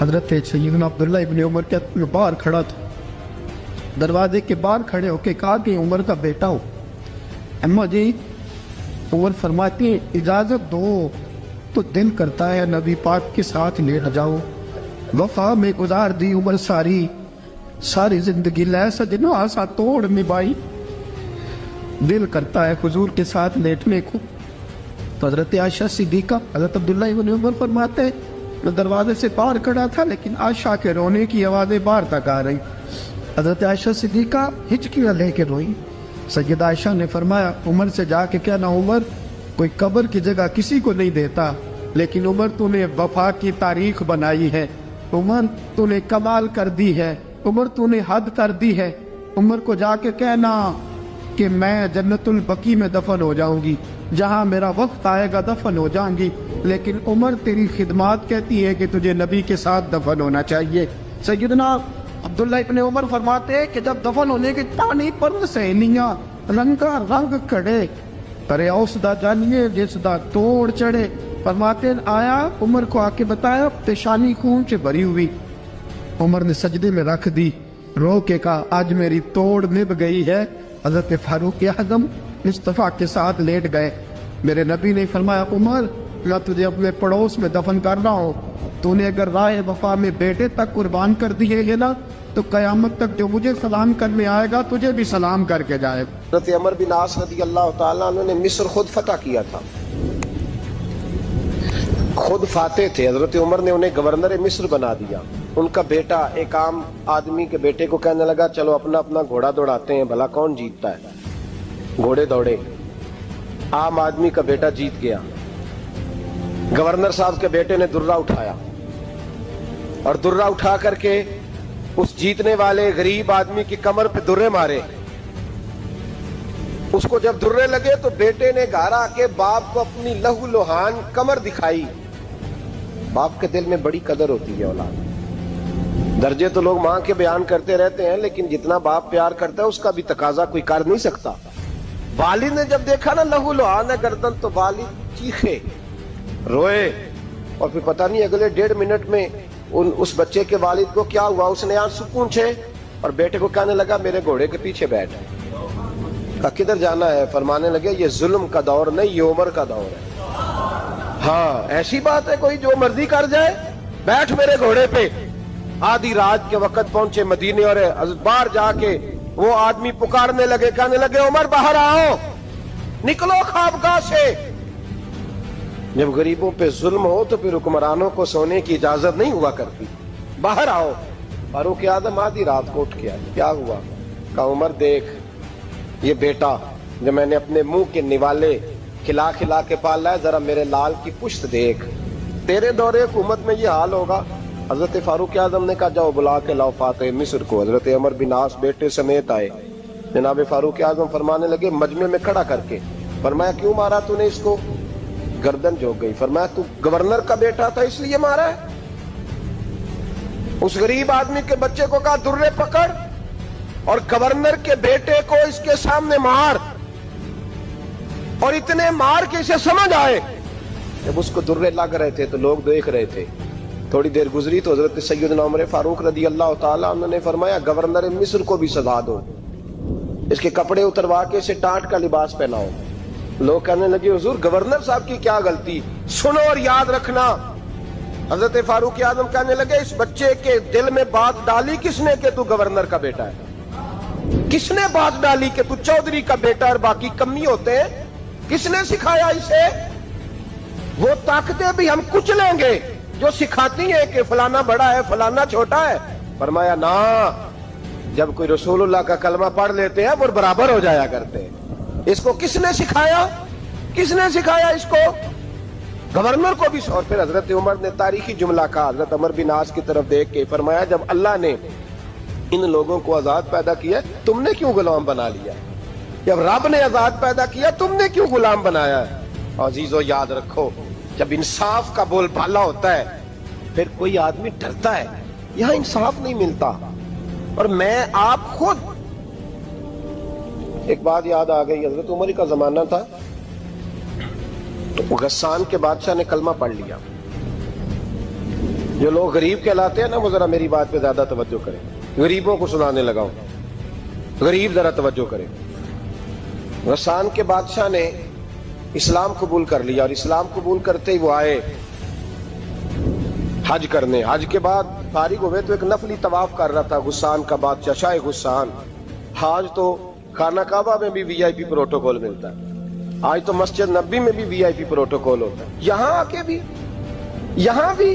حضرت سیدنا عبداللہ ابن عمر کہتے ہیں باہر کھڑا تھا, دروازے کے باہر کھڑے ہو کے کہا کہ عمر کا بیٹا ہو. اماں جی, عمر فرماتے ہیں اجازت دو تو دل کرتا ہے نبی پاک کے ساتھ لیٹ جاؤ. وفا میں گزار دی عمر ساری زندگی لے سجنا آسا توڑ نبھائی, دل کرتا ہے حضور کے ساتھ لیٹنے کو. تو حضرت عائشہ صدیقہ, حضرت عبداللہ ابن عمر فرماتے ہیں میں دروازے سے باہر کھڑا تھا لیکن عائشہ کے رونے کی آوازیں باہر تک آ رہی. حضرت عائشہ صدیقہ ہچکیاں لے کے روئی. سیدہ عائشہ نے فرمایا عمر سے جا کے کہنا عمر کوئی قبر کی جگہ کسی کو نہیں دیتا, لیکن عمر تو نے وفا کی تاریخ بنائی ہے, عمر تو نے کمال کر دی ہے, عمر تو نے حد کر دی ہے. عمر کو جا کے کہنا کہ میں جنت البقیع میں دفن ہو جاؤں گی, جہاں میرا وقت آئے گا دفن ہو جاؤں گی, لیکن عمر تیری خدمات کہتی ہے کہ تجھے نبی کے ساتھ دفن ہونا چاہیے. سیدنا عبداللہ ابن عمر فرماتے ہیں کہ جب دفن ہونے کی ٹانی پر سہیلیاں رنگا رنگ کھڑے, ترے اوس دا جانیے جس دا توڑ چڑھے. فرماتے ہیں آیا عمر کو آ کے بتایا پیشانی خون سے بھری ہوئی. عمر نے سجدے میں رکھ دی, رو کے کہا آج میری توڑ نبھ گئی ہے. حضرت فاروق اعظم مصطفیٰ کے ساتھ لیٹ گئے. میرے نبی نے فرمایا عمر میں تجھے اپنے پڑوس میں دفن کر رہا ہوں, تو نے اگر راہ وفا میں بیٹے تک قربان کر دیے ہے نا تو قیامت تک جو مجھے سلام کرنے آئے گا تجھے بھی سلام کر کے جائے. حضرت عمر بن عاص رضی اللہ تعالیٰ عنہ نے مصر خود فتح کیا تھا, خود فاتح تھے. حضرت عمر نے انہیں گورنر مصر بنا دیا. ان کا بیٹا ایک عام آدمی کے بیٹے کو کہنے لگا چلو اپنا اپنا گھوڑا دوڑاتے ہیں, بھلا کون جیتتا ہے. گھوڑے دوڑے, عام آدمی کا بیٹا جیت گیا. گورنر صاحب کے بیٹے نے درہ اٹھایا اور درہ اٹھا کر کے اس جیتنے والے غریب آدمی کی کمر پہ درے مارے. اس کو جب درے لگے تو بیٹے نے گھر آ کے باپ کو اپنی لہو لوہان کمر دکھائی. باپ کے دل میں بڑی قدر ہوتی ہے اولاد. درجے تو لوگ ماں کے بیان کرتے رہتے ہیں, لیکن جتنا باپ پیار کرتا ہے اس کا بھی تقاضا کوئی کر نہیں سکتا. والد نے جب دیکھا نا لہو لوہان ہے گردن, تو والد چیخے, روئے, اور پھر پتہ نہیں اگلے 1.5 منٹ میں اس بچے کے والد کو کیا ہوا, اس نے آنسو پونچھے اور بیٹے کو کہنے لگا میرے گھوڑے کے پیچھے بیٹھ. کہا کدھر جانا ہے؟ فرمانے لگے یہ ظلم کا دور نہیں, یہ عمر کا دور ہے. ہاں ایسی بات ہے کوئی جو مرضی کر جائے, بیٹھ میرے گھوڑے پہ. آدھی رات کے وقت پہنچے مدینے اور باہر جا کے وہ آدمی پکارنے لگے, کہنے لگے عمر باہر آؤ, نکلو خوابگاہ سے. جب غریبوں پہ ظلم ہو تو پھر حکمرانوں کو سونے کی اجازت نہیں ہوا کرتی. باہر آؤ. فاروق اعظم آدھی رات کو اٹھ کے آئے, کیا ہوا؟ کہا عمر دیکھ, یہ بیٹا جو میں نے اپنے منہ کے نوالے کھلا کھلا کے پالا ہے, ذرا میرے لال کی پشت دیکھ, تیرے دور حکومت میں یہ حال ہوگا. حضرت فاروق اعظم نے کہا جاؤ بلا کے لاؤ فاتح مصر کو. حضرت عمر بن عاص بیٹے سمیت آئے. جناب فاروق اعظم فرمانے لگے مجمع میں کھڑا کر کے, فرمایا کیوں مارا تو نے اس کو؟ گردن جھک گئی. فرمایا تو گورنر کا بیٹا تھا اس لیے مارا ہے؟ اس غریب آدمی کے بچے کو کہا درے پکڑ, اور گورنر کے بیٹے کو اس کے سامنے مار, اور اتنے مار کے اسے سمجھ آئے. جب اس کو درے لگ رہے تھے تو لوگ دیکھ رہے تھے. تھوڑی دیر گزری تو حضرت سیدنا عمر فاروق رضی اللہ تعالیٰ عنہ نے فرمایا گورنر مصر کو بھی سزا دو, اس کے کپڑے اتروا کے اسے ٹاٹ کا لباس پہناؤ. لوگ کہنے لگے حضور گورنر صاحب کی کیا غلطی, سنو اور یاد رکھنا. حضرت فاروق اعظم کہنے لگے اس بچے کے دل میں بات ڈالی کس نے کہ تو گورنر کا بیٹا ہے؟ کس نے بات ڈالی کہ تو چودھری کا بیٹا اور باقی کمی ہوتے ہیں؟ کس نے سکھایا اسے؟ وہ طاقتیں بھی ہم کچھ لیں گے جو سکھاتی ہیں کہ فلانا بڑا ہے فلانا چھوٹا ہے. فرمایا نا, جب کوئی رسول اللہ کا کلمہ پڑھ لیتے ہیں وہ برابر ہو جایا کرتے ہیں. اس کو کس نے سکھایا؟ کس نے سکھایا اس کو؟ گورنر کو بھی. اور پھر حضرت عمر نے تاریخی جملہ کہا, حضرت عمر بن عاص کی طرف دیکھ کے فرمایا جب اللہ نے ان لوگوں کو آزاد پیدا کیا تم نے کیوں غلام بنا لیا؟ جب رب نے آزاد پیدا کیا تم نے کیوں غلام بنایا ہے؟ عزیزو یاد رکھو, جب انصاف کا بول بالا ہوتا ہے پھر کوئی آدمی ڈرتا ہے. یہاں انصاف نہیں ملتا. اور میں آپ خود, ایک بات یاد آ گئی, حضرت عمر کا زمانہ تھا تو غسان کے بادشاہ نے کلمہ پڑھ لیا. جو لوگ غریب کہلاتے ہیں نا وہ ذرا میری بات پہ زیادہ توجہ کریں, غریبوں کو سنانے لگا ہوں, غریب ذرا توجہ کریں. غسان کے بادشاہ نے اسلام قبول کر لیا, اور اسلام قبول کرتے ہی وہ آئے حج کرنے. حج کے بعد فارغ ہوئے تو ایک نفلی طواف کر رہا تھا غسان کا بادشاہ, شاہ غسان. حج تو خانہ کعبہ میں بھی وی آئی پی پروٹوکول ملتا ہے, آج تو مسجد نبی میں بھی وی آئی پی پروٹوکول ہوتا ہے, یہاں آ کے بھی, یہاں بھی.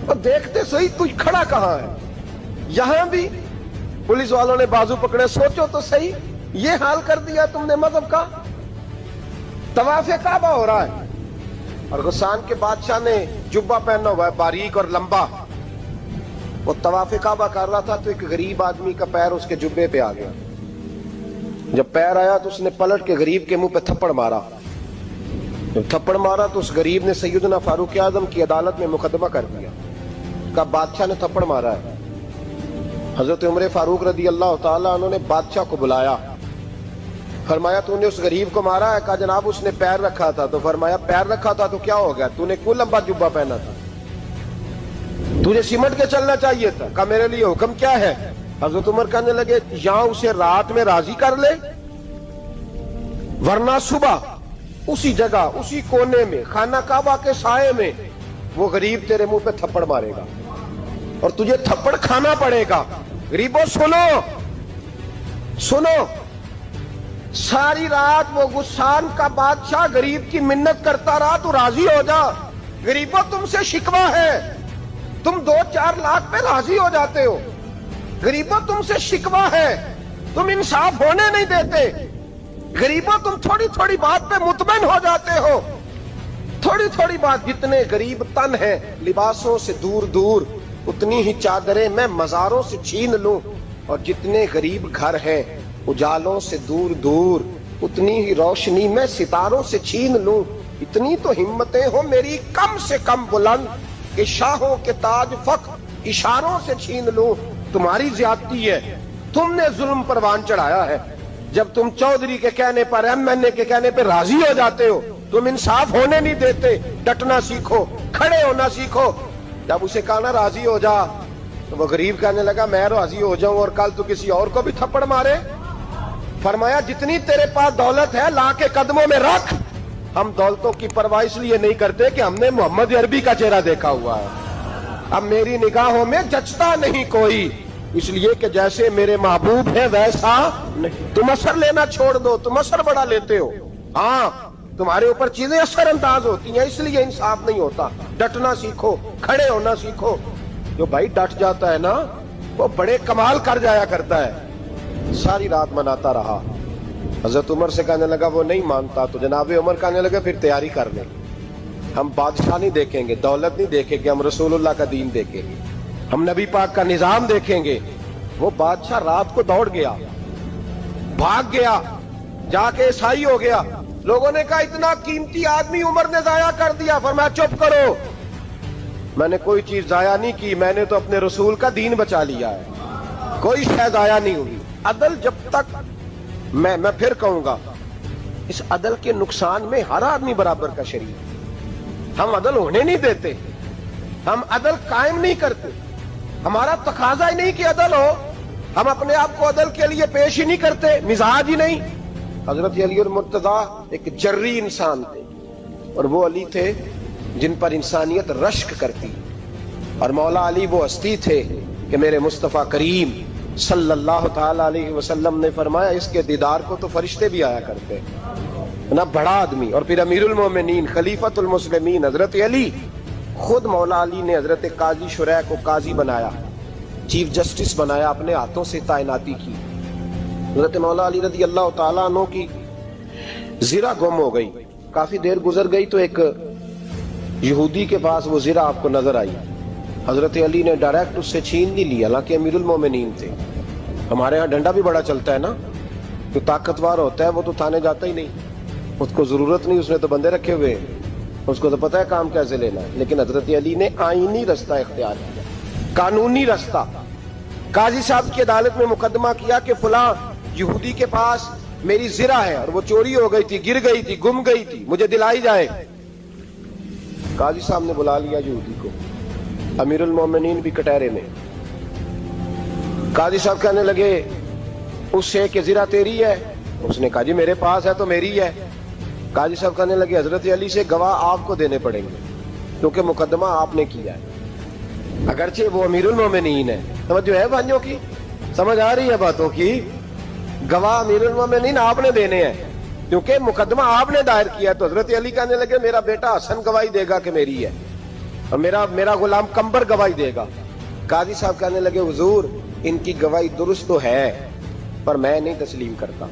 اور دیکھتے صحیح تو کھڑا کہاں ہے؟ یہاں بھی پولیس والوں نے بازو پکڑے. سوچو تو صحیح, یہ حال کر دیا تم نے مذہب کا. طواف کعبہ ہو رہا ہے اور غسان کے بادشاہ نے جبہ پہنا ہوا ہے باریک اور لمبا. وہ طواف کعبہ کر رہا تھا تو ایک غریب آدمی کا پیر اس کے جبے پہ آ گیا. جب پیر آیا تو اس نے پلٹ کے غریب کے منہ پہ تھپڑ مارا. جب تھپڑ مارا تو اس غریب نے سیدنا فاروق اعظم کی عدالت میں مقدمہ کر دیا, کہا بادشاہ نے تھپڑ مارا ہے. حضرت عمر فاروق رضی اللہ تعالیٰ عنہ نے بادشاہ کو بلایا, فرمایا تو نے اس غریب کو مارا ہے؟ کہا جناب اس نے پیر رکھا تھا. تو فرمایا پیر رکھا تھا تو کیا ہو گیا, تو نے کیوں لمبا جبہ پہنا تھا؟ تجھے سمٹ کے چلنا چاہیے تھا. کہا میرے لیے حکم کیا ہے؟ حضرت عمر کہنے لگے یہاں اسے رات میں راضی کر لے, ورنہ صبح اسی جگہ اسی کونے میں خانہ کعبہ کے سائے میں وہ غریب تیرے منہ پہ تھپڑ مارے گا اور تجھے تھپڑ کھانا پڑے گا. غریبوں سنو سنو, ساری رات وہ غسان کا بادشاہ غریب کی منت کرتا رہا تو راضی ہو جا. غریبوں تم سے شکوہ ہے, تم 2-4 لاکھ پہ راضی ہو جاتے ہو. غریبوں تم سے شکوہ ہے, تم انصاف ہونے نہیں دیتے. غریبوں تم تھوڑی تھوڑی بات پہ مطمئن ہو جاتے ہو. تھوڑی تھوڑی بات, جتنے غریب تن ہیں لباسوں سے دور دور اتنی ہی چادریں میں مزاروں سے چھین لوں, اور جتنے غریب گھر ہیں اجالوں سے دور دور اتنی ہی روشنی میں ستاروں سے چھین لوں. اتنی تو ہمتیں ہو میری کم سے کم بلند کہ شاہوں کے تاج فخر اشاروں سے چھین لوں. تمہاری زیادتی ہے, تم نے ظلم پروان چڑھایا ہے. جب تم چودھری کے کہنے پر ایم این اے کے کہنے پہ راضی ہو جاتے ہو, تم انصاف ہونے نہیں دیتے. ڈٹنا سیکھو, کھڑے ہونا سیکھو. جب اسے کہا نا راضی ہو جا تو وہ غریب کہنے لگا میں راضی ہو جاؤں اور کل تو کسی اور کو بھی تھپڑ مارے. فرمایا جتنی تیرے پاس دولت ہے لا کے قدموں میں رکھ. ہم دولتوں کی پرواہ اس لیے نہیں کرتے کہ ہم نے محمد عربی کا چہرہ دیکھا ہوا ہے. اب میری نگاہوں میں جچتا نہیں کوئی, اس لیے کہ جیسے میرے محبوب ہیں ویسا نہیں. تم اثر لینا چھوڑ دو, تم اثر بڑا لیتے ہو. ہاں تمہارے اوپر چیزیں اثر انداز ہوتی ہیں, اس لیے انصاف نہیں ہوتا. ڈٹنا سیکھو, کھڑے ہونا سیکھو. جو بھائی ڈٹ جاتا ہے نا وہ بڑے کمال کر جایا کرتا ہے. ساری رات مناتا رہا. حضرت عمر سے کہنے لگا وہ نہیں مانتا. تو جناب عمر کہنے لگا پھر تیاری کر لیں, ہم بادشاہ نہیں دیکھیں گے, دولت نہیں دیکھیں گے, ہم رسول اللہ کا دین دیکھیں گے, ہم نبی پاک کا نظام دیکھیں گے. وہ بادشاہ رات کو دوڑ گیا, بھاگ گیا, جا کے عیسائی ہو گیا. لوگوں نے کہا اتنا قیمتی آدمی عمر نے ضائع کر دیا. فرمایا چپ کرو, میں نے کوئی چیز ضائع نہیں کی, میں نے تو اپنے رسول کا دین بچا لیا ہے. کوئی شے ضائع نہیں ہوگی. عدل جب تک میں پھر کہوں گا اس عدل کے نقصان میں ہر آدمی برابر کا شریک. ہم عدل ہونے نہیں دیتے, ہم عدل قائم نہیں کرتے, ہمارا تقاضا ہی نہیں کہ عدل ہو, ہم اپنے آپ کو عدل کے لیے پیش ہی نہیں کرتے, مزاج ہی نہیں. حضرت علی المرتضیٰ ایک جری انسان تھے, اور وہ علی تھے جن پر انسانیت رشک کرتی, اور مولا علی وہ ہستی تھے کہ میرے مصطفیٰ کریم صلی اللہ تعالی علیہ وسلم نے فرمایا اس کے دیدار کو تو فرشتے بھی آیا کرتے. نہ بڑا آدمی, اور پھر امیر المومنین خلیفۃ المسلمین حضرت علی, خود مولا علی نے حضرت قاضی شریح کو قاضی بنایا, چیف جسٹس بنایا, اپنے ہاتھوں سے تعیناتی کی. حضرت مولا علی رضی اللہ تعالیٰ عنہ کی زرہ گم ہو گئی, کافی دیر گزر گئی تو ایک یہودی کے پاس وہ زرہ آپ کو نظر آئی. حضرت علی نے ڈائریکٹ اس سے چھین نہیں لی, حالانکہ امیر المومنین تھے. ہمارے ہاں ڈنڈا بھی بڑا چلتا ہے نا, جو طاقتور ہوتا ہے وہ تو تھانے جاتا ہی نہیں, اس کو ضرورت نہیں, اس نے تو بندے رکھے ہوئے, اس کو تو پتہ ہے کام کیسے لینا ہے. لیکن حضرت علی نے آئینی رستہ اختیار کیا, قانونی رستہ. قاضی صاحب کی عدالت میں مقدمہ کیا کہ فلاں یہودی کے پاس میری زرہ ہے اور وہ چوری ہو گئی تھی, گر گئی تھی, گم گئی تھی, مجھے دلائی جائے. قاضی صاحب نے بلا لیا یہودی کو, امیر المومنین بھی کٹہرے میں. قاضی صاحب کہنے لگے اس سے کہ زرہ تیری ہے؟ اس نے کہا جی میرے پاس ہے تو میری ہے. قاضی صاحب کہنے لگے حضرت علی سے گواہ آپ کو دینے پڑیں گے کیونکہ مقدمہ آپ نے کیا ہے, اگرچہ وہ امیر المومنین ہے. توجہ ہے بھائیوں کی, سمجھ آ رہی ہے باتوں کی؟ گواہ امیر المومنین آپ نے دینے ہیں کیونکہ مقدمہ آپ نے دائر کیا. تو حضرت علی کہنے لگے میرا بیٹا حسن گواہی دے گا کہ میری ہے, اور میرا غلام کمبر گواہی دے گا. قاضی صاحب کہنے لگے حضور ان کی گواہی درست تو ہے پر میں نہیں تسلیم کرتا,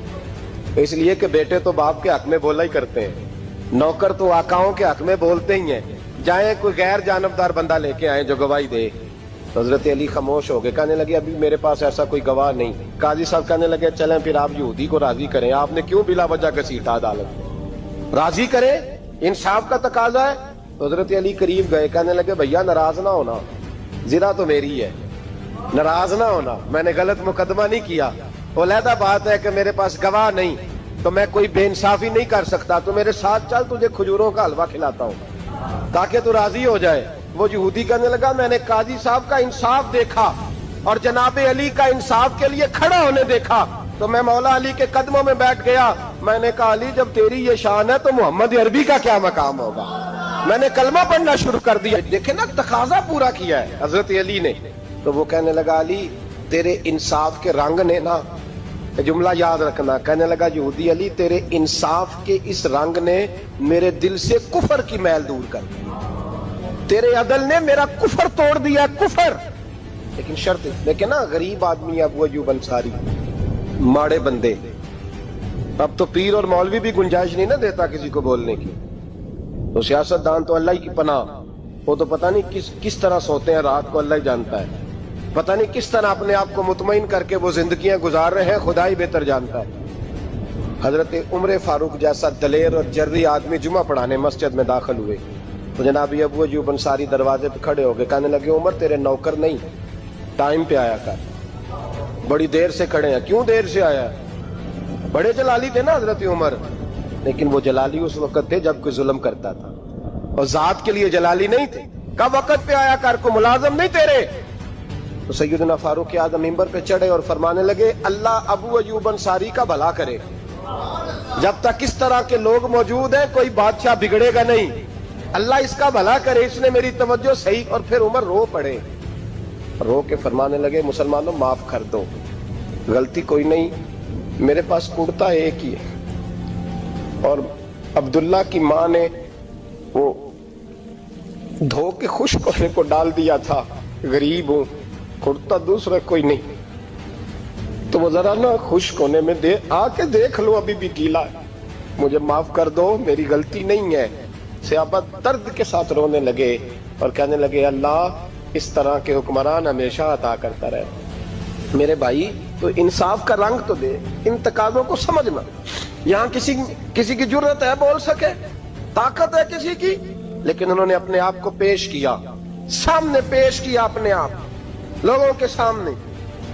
اس لیے کہ بیٹے تو باپ کے حق میں بولا ہی کرتے ہیں, نوکر تو آقاؤں کے حق میں بولتے ہی ہیں, جائیں کوئی غیر جانبدار بندہ لے کے آئیں جو گواہی دے. تو حضرت علی خاموش ہو گئے, کہنے لگے ابھی میرے پاس ایسا کوئی گواہ نہیں. قاضی صاحب کہنے لگے چلیں پھر آپ یہودی کو راضی کریں, آپ نے کیوں بلا وجہ گھسیٹا عدالت میں, راضی کریں, انصاف کا تقاضا ہے. تو حضرت علی قریب گئے, کہنے لگے بھیا ناراض نہ ہونا, زرہ تو میری ہے, ناراض نہ ہونا, میں نے غلط مقدمہ نہیں کیا. علیحدہ بات ہے کہ میرے پاس گواہ نہیں تو میں کوئی بے انصافی نہیں کر سکتا, تو میرے ساتھ چل تجھے کھجوروں کا حلوہ کھلاتا ہوں تاکہ تو راضی ہو جائے. وہ یہودی کہنے لگا میں نے قاضی صاحب کا انصاف دیکھا اور جناب علی کا انصاف کے لیے کھڑا ہونے دیکھا تو میں مولا علی کے قدموں میں بیٹھ گیا. میں نے کہا علی جب تیری یہ شان ہے تو محمد عربی کا کیا مقام ہوگا. میں نے کلمہ پڑھنا شروع کر دیا. دیکھیں نا تقاضا پورا کیا ہے حضرت علی نے. تو وہ کہنے لگا علی تیرے انصاف کے رنگ نے نا, جملہ یاد رکھنا, کہنے لگا یہودی علی تیرے انصاف کے اس رنگ نے میرے دل سے کفر کی میل دور کر دی, تیرے عدل نے میرا کفر توڑ دیا, کفر. لیکن شرط دیکھیں نا, غریب آدمی ابو ایوب انصاری, ماڑے بندے, اب تو پیر اور مولوی بھی گنجائش نہیں نہ دیتا کسی کو بولنے کی, تو سیاست دان تو اللہ ہی کی پناہ, وہ تو پتہ نہیں کس طرح سوتے ہیں رات کو, اللہ ہی جانتا ہے, پتہ نہیں کس طرح اپنے آپ کو مطمئن کر کے وہ زندگیاں گزار رہے ہیں, خدا ہی بہتر جانتا ہے. حضرت عمر فاروق جیسا دلیر اور جرری آدمی جمعہ پڑھانے مسجد میں داخل ہوئے تو جناب ابو ایوب انصاری دروازے پہ کھڑے ہو گئے, کہنے لگے عمر تیرے نوکر نہیں, ٹائم پہ آیا کر, بڑی دیر سے کھڑے ہیں. کیوں دیر سے آیا؟ بڑے جلالی تھے نا حضرت عمر, لیکن وہ جلالی اس وقت تھے جب کوئی ظلم کرتا تھا, اور ذات کے لیے جلالی نہیں تھے. کب وقت پہ آیا کر, کو ملازم نہیں تیرے. تو سیدنا فاروق اعظم ممبر پہ چڑھے اور فرمانے لگے اللہ ابو ایوب انصاری کا بھلا کرے, جب تک اس طرح کے لوگ موجود ہیں کوئی بادشاہ بگڑے گا نہیں, اللہ اس کا بھلا کرے, اس نے میری توجہ صحیح. اور پھر عمر رو پڑے, رو کے فرمانے لگے مسلمانوں معاف کر دو, غلطی کوئی نہیں, میرے پاس کرتا ایک ہی ہے اور عبداللہ کی ماں نے وہ دھو کے خشک ہونے کو ڈال دیا تھا, غریب ہوں, کرتا دوسرا کوئی نہیں, تو وہ ذرا نا خشک ہونے میں آ کے دیکھ لو ابھی بھی گیلا ہے, مجھے معاف کر دو, میری غلطی نہیں ہے. صحابہ درد کے ساتھ رونے لگے اور کہنے لگے اللہ اس طرح کے حکمران ہمیشہ عطا کرتا رہے. میرے بھائی تو انصاف کا رنگ تو دے, ان تقاضوں کو سمجھنا. یہاں کسی کی جرت ہے بول سکے, طاقت ہے کسی کی, لیکن انہوں نے اپنے آپ کو پیش کیا, سامنے پیش کیا اپنے آپ لوگوں کے سامنے.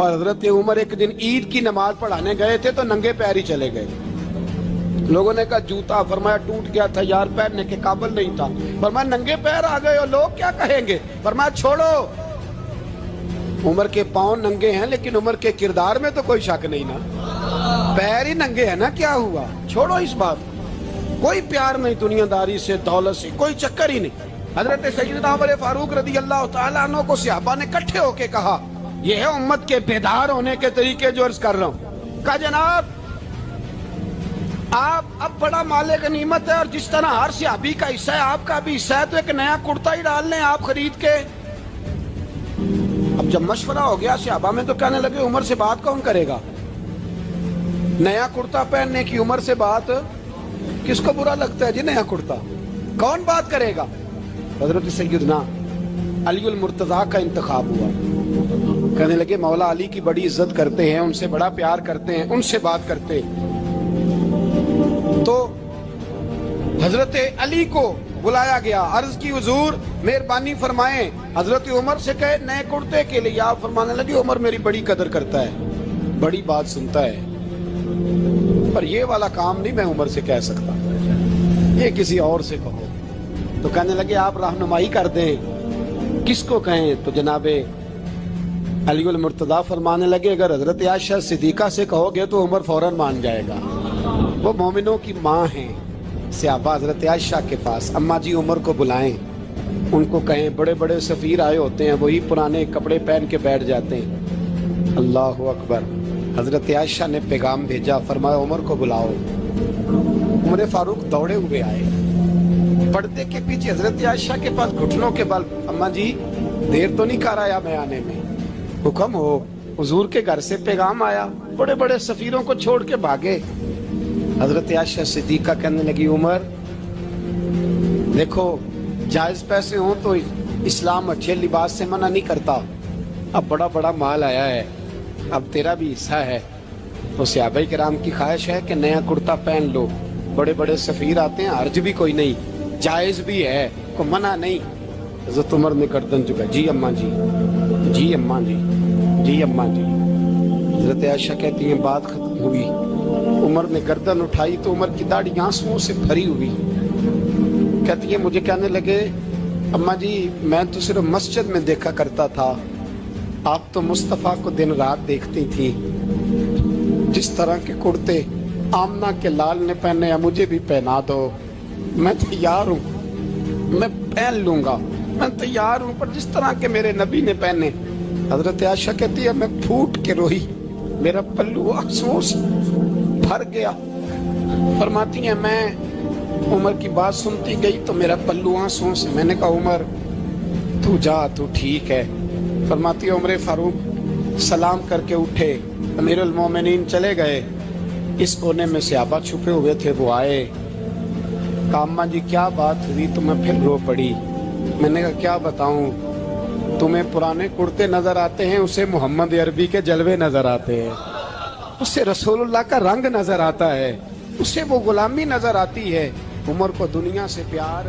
اور حضرت عمر ایک دن عید کی نماز پڑھانے گئے تھے تو ننگے پیر ہی چلے گئے. لوگوں نے کہا جوتا، فرمایا ٹوٹ گیا تھا یار، پہننے کے قابل نہیں تھا. فرمایا ننگے پیر آ گئے ہو، لوگ کیا کہیں گے؟ فرمایا چھوڑو، عمر کے پاؤں ننگے ہیں لیکن عمر کے کردار میں تو کوئی شک نہیں نا، پیر ہی ننگے ہیں نا، کیا ہوا؟ چھوڑو اس بات. کوئی پیار نہیں دنیا داری سے، دولت سے، کوئی چکر ہی نہیں. حضرت سیدنا عمر فاروق رضی اللہ تعالیٰ عنہ کو صحابہ نے اکٹھے ہو کے کہا، یہ ہے امت کے بیدار ہونے کے طریقے جو عرض کر رہا ہوں. کہا جناب آپ اب بڑا مال غنیمت ہے اور جس طرح ہر صحابی کا حصہ ہے آپ کا بھی حصہ ہے، تو ایک نیا کرتا ہی ڈال لیں آپ خرید کے. اب جب مشورہ ہو گیا صحابہ میں تو کہنے لگے عمر سے بات کون کرے گا؟ نیا کرتا پہننے کی عمر سے بات کس کو برا لگتا ہے جی؟ نیا کرتا کون بات کرے گا؟ حضرت سیدنا علی المرتضیٰ کا انتخاب ہوا. کہنے لگے مولا علی کی بڑی عزت کرتے ہیں، ان سے بڑا پیار کرتے ہیں، ان سے بات کرتے. تو حضرت علی کو بلایا گیا، عرض کی حضور مہربانی فرمائیں. حضرت عمر سے کہے نئے کرتے کے لیے، آپ فرمانے لگے عمر میری بڑی قدر کرتا ہے، بڑی بات سنتا ہے، پر یہ والا کام نہیں میں عمر سے کہہ سکتا، یہ کسی اور سے کہو. تو کہنے لگے آپ رہنمائی کر دیں کس کو کہیں. تو جناب علی المرتضیٰ فرمانے لگے اگر حضرت عائشہ صدیقہ سے کہو گے تو عمر فوراً مان جائے گا، وہ مومنوں کی ماں ہیں. صحابہ حضرت عائشہ کے پاس، اماں جی عمر کو بلائیں، ان کو کہیں بڑے بڑے سفیر آئے ہوتے ہیں، وہی پرانے کپڑے پہن کے بیٹھ جاتے ہیں. اللہ اکبر. حضرت عائشہ نے پیغام بھیجا، فرمایا عمر کو بلاؤ. عمر فاروق دوڑے ہوئے آئے، پردے کے پیچھے حضرت عائشہ کے پاس گھٹنوں کے بل، اماں جی دیر تو نہیں کر آیا میں آنے میں؟ حکم ہو. حضور کے گھر سے پیغام آیا، بڑے بڑے سفیروں کو چھوڑ کے بھاگے. حضرت عائشہ صدیقہ کہنے لگی عمر دیکھو جائز پیسے ہوں تو اسلام اچھے لباس سے منع نہیں کرتا، اب بڑا بڑا مال آیا ہے، اب تیرا بھی حصہ ہے، تو صحابہ کرام کی خواہش ہے کہ نیا کرتا پہن لو، بڑے بڑے سفیر آتے ہیں، حرج بھی کوئی نہیں، جائز بھی ہے، کوئی منع نہیں. حضرت عمر نے گردن جھکا، جی اماں جی، جی اماں جی، جی اماں جی. حضرت عائشہ کہتی ہیں بات ختم ہوئی، عمر نے گردن اٹھائی تو عمر کی داڑھی آنسوؤں سے بھری ہوئی. کہتی ہے مجھے کہنے لگے اماں جی میں تو صرف مسجد میں دیکھا کرتا تھا، آپ تو مصطفیٰ کو دن رات دیکھتی تھی، جس طرح کے کرتے آمنہ کے لال نے پہنے ہیں مجھے بھی پہنا دو، میں تیار ہوں، میں پہن لوں گا، میں تیار ہوں، پر جس طرح کے میرے نبی نے پہنے. حضرت عائشہ کہتی ہے میں پھوٹ کے روئی، میرا پلو آنسوؤں سے بھر گیا. فرماتی ہیں میں عمر کی بات سنتی گئی تو میرا پلو آنسوؤں سے، میں نے کہا عمر تو جا، تو ٹھیک ہے. فرماتی ہے عمر فاروق سلام کر کے اٹھے، امیر المومنین چلے گئے. اس کونے میں صحابہ چھپے ہوئے تھے، وہ آئے، کہا اماں جی کیا بات ہوئی؟ تو میں پھر رو پڑی. میں نے کہا کیا بتاؤں، تمہیں پرانے کرتے نظر آتے ہیں، اسے محمد عربی کے جلوے نظر آتے ہیں، اسے رسول اللہ کا رنگ نظر آتا ہے، اسے وہ غلامی نظر آتی ہے. عمر کو دنیا سے پیار